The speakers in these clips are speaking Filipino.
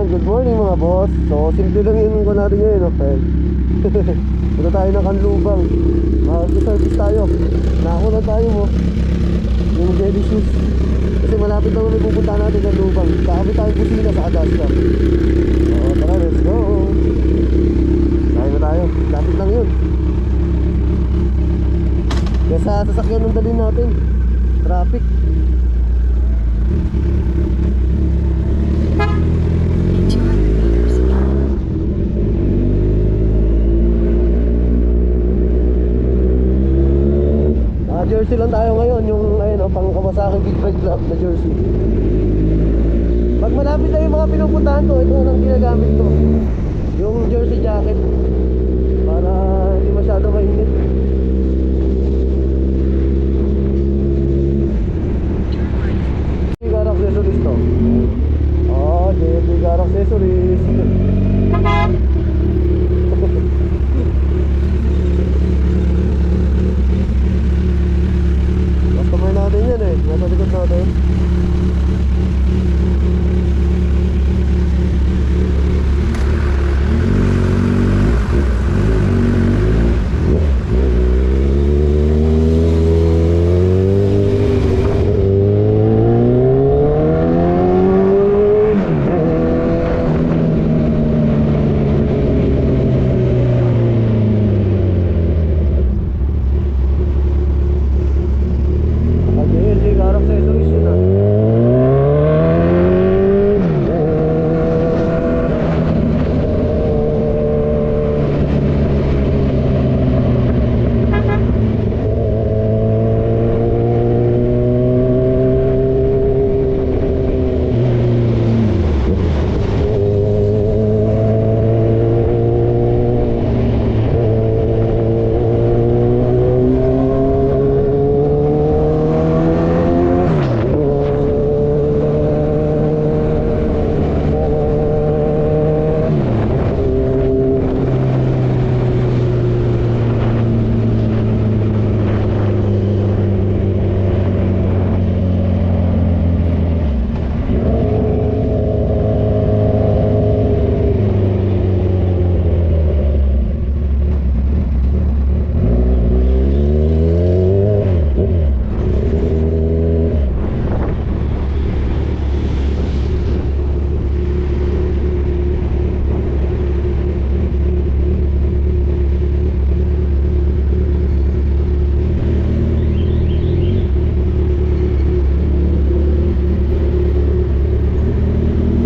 good morning mga boss. So, simple lang yung ko natin ngayon, okay? Punta tayo ng Kanlubang. Mag-service tayo. Nakakunan tayo mo yung jelly shoes. Kasi malapit lang may pupunta natin ng Kanlubang. Kakabit tayo kusina sa Adasta. So, tara, let's go. Tayo na tayo. Lapit lang yun. Kaya sa sasakyan ng dalhin natin. Traffic. Jersey lang tayo ngayon, yung ayun, pang Kawasaki Big Bike Club na jersey. Pag malapit na yung mga pinupuntahan ko, ito ang ginagamit ko, yung jersey jacket, para hindi masyado mainit. Car accessories to. Oh, JLB Car accessories. Customer natin yan eh, nasa likod natin.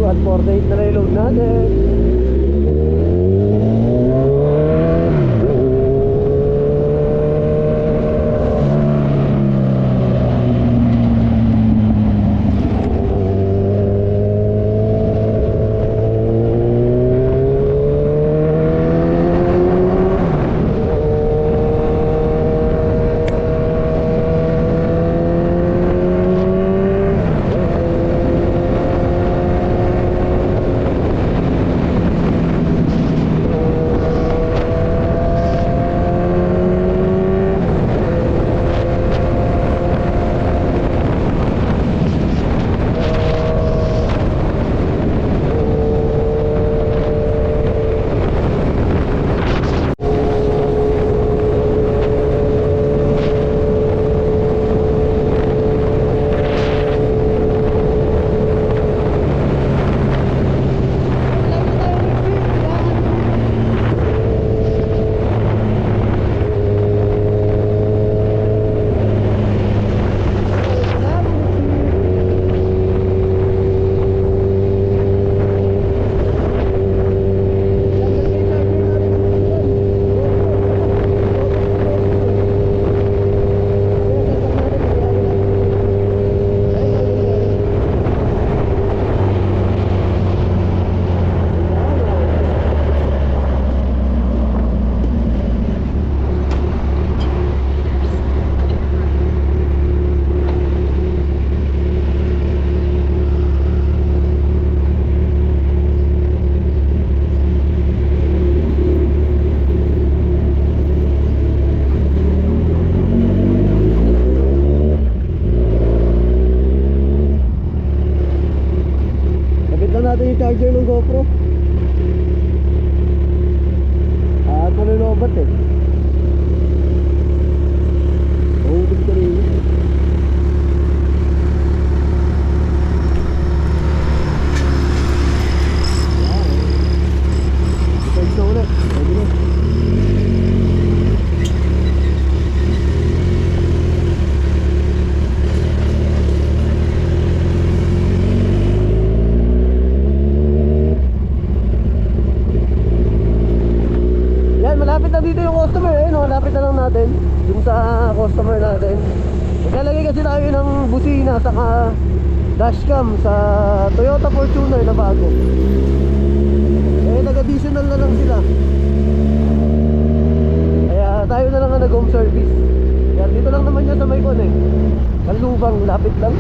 At 48 na reload natin. GoPro. At malulubat eh. Mahugod ka rin. Besides na ulit. Pwede na. Yan, malapit na dito yung customer eh, no? Malapit na lang natin dun sa customer natin. Maglalagay kasi tayo ng busina saka dashcam sa Toyota Fortuner na bago. Eh, nag-additional na lang sila. Kaya tayo na lang ang nag-home service. Yan, dito lang naman yan sa may kon eh. Kanlubang, lapit lang.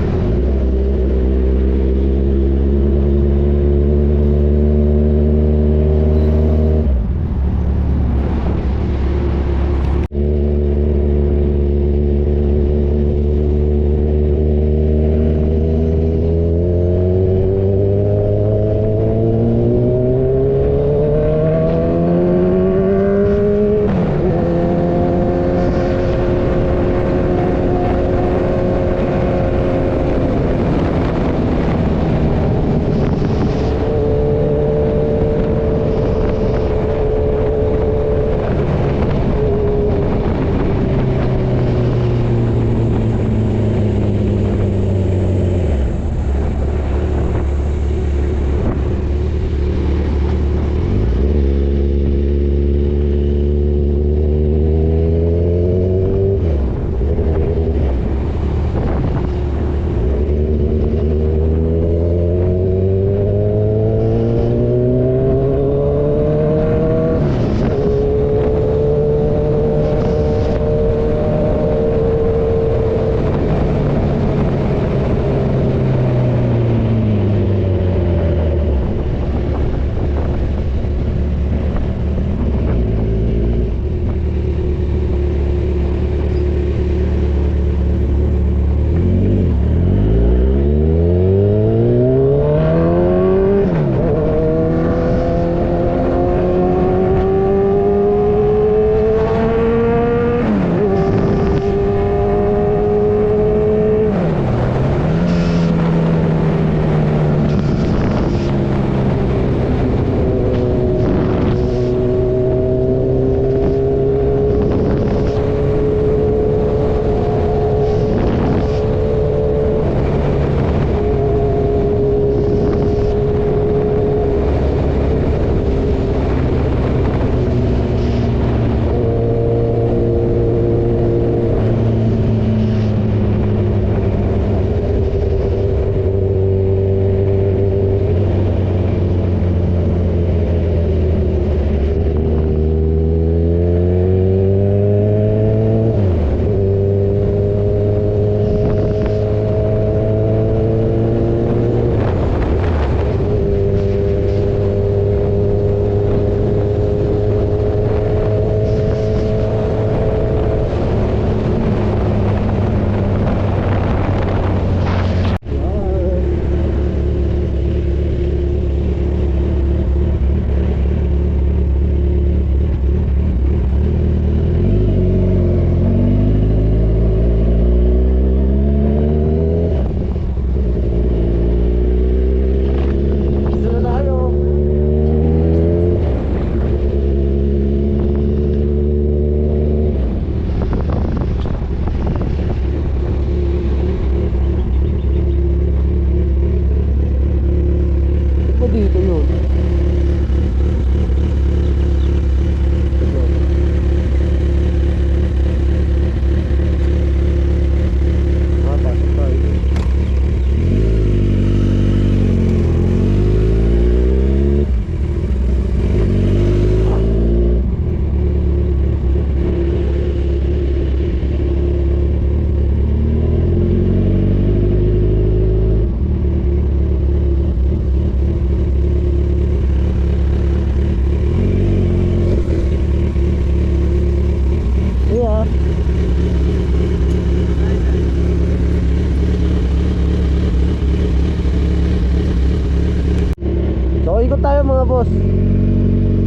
tayo mga boss.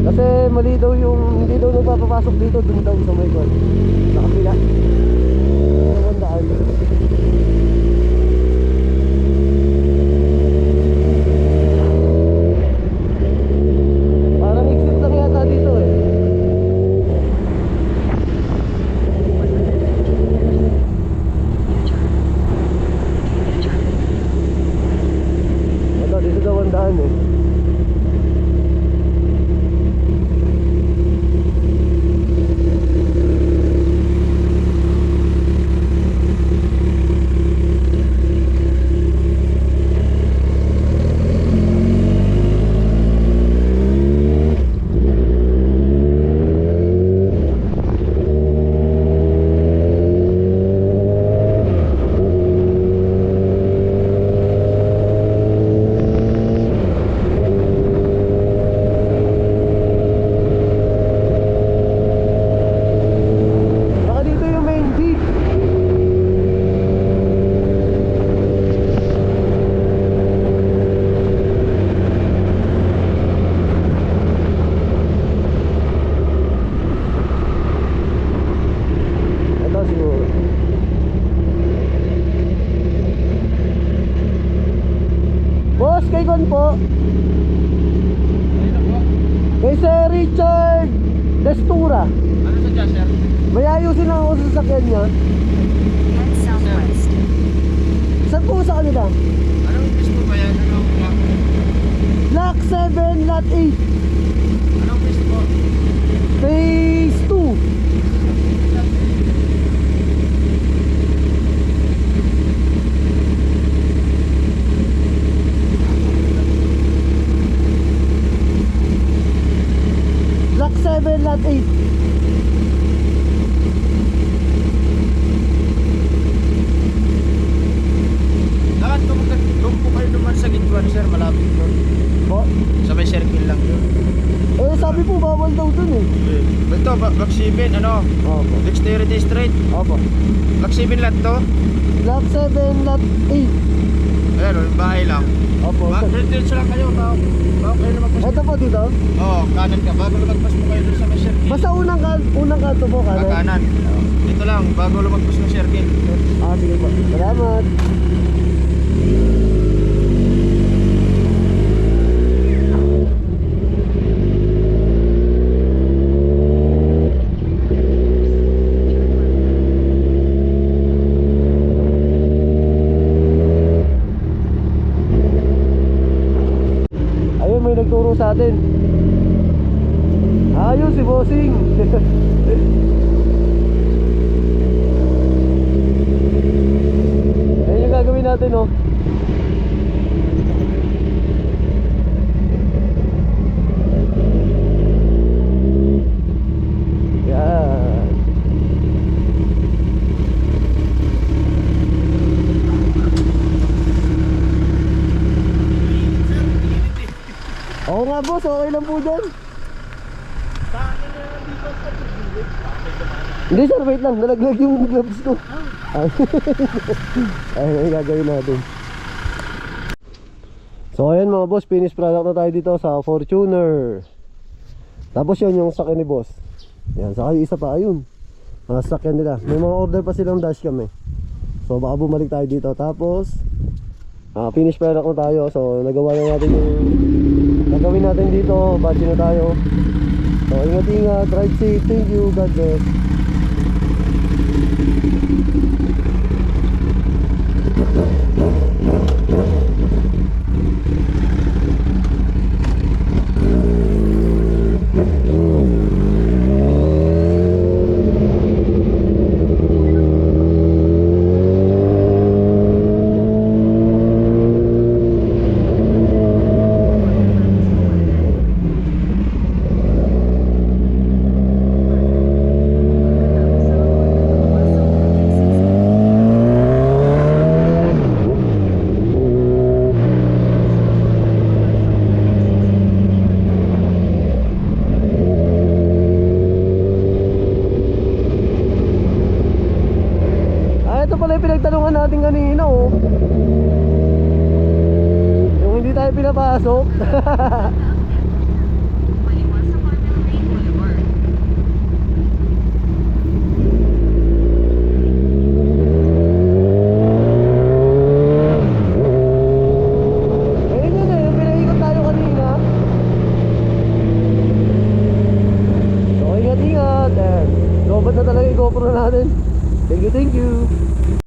Kasi mali daw yung, hindi daw nagpapapasok dito, dun daw sa may kwan. Sa kapila. Ewan daan. Parang exit lang yata dito eh. Ito, dito daw ang daan eh. Baka dito yung main gate. Ito siguro. Boss, kay Gon po. Kay Sir Richard Destura. Ano sa dyan, sir? May ayusin lang ako sa sasakyan niya. Head southwest. Saan po sa kanila? Anong gusto ba yan? Anong block? Block 7, lot 8, Anong gusto mo? phase 2. Block 7, lot 8. Dapat kung po kayo naman sa Gitwan, sir, malapit doon. Po? Sa may circle lang yun. Eh, sabi po bawal daw dun eh. Ito, Block 7, ano? Opo. Dexterity Street. Opo. Block 7 lot to. Block 7, lot 8. Ayan, yung bahay lang. Opo. Diretso lang kayo, bago kayo lumagpas. Ito po dito. Oo, kanan ka. Bago lumagpas mo kayo doon sa may circle. Basta unang kanto po kanan. Kanan. Dito lang, bago lumagpas ng circle. Ah, sige po. Salamat. Ayun, may nagturo sa atin. Ayun, si Bossing. Ayun yung gagawin natin, oh. Yan. Oo nga boss, okay lang po dyan. Hindi sir, wait lang, nalaglag yung gloves ko. Ay, gagawin natin. So ayan mga boss, finished product na tayo dito sa Fortuner. Tapos yun yung sakyan ni boss. Yan, saka yung isa pa, ayun. Mga sakyan nila, may mga order pa silang dashcam eh. So baka bumalik tayo dito. Tapos finished product na tayo. So nagawa na natin yung gagawin natin dito. Batch na tayo. So ingat-ingat, drive safe, thank you, God bless. Pinagtanungan natin kanina oh. Yung hindi tayo pinapasok. natin. Thank you, thank you.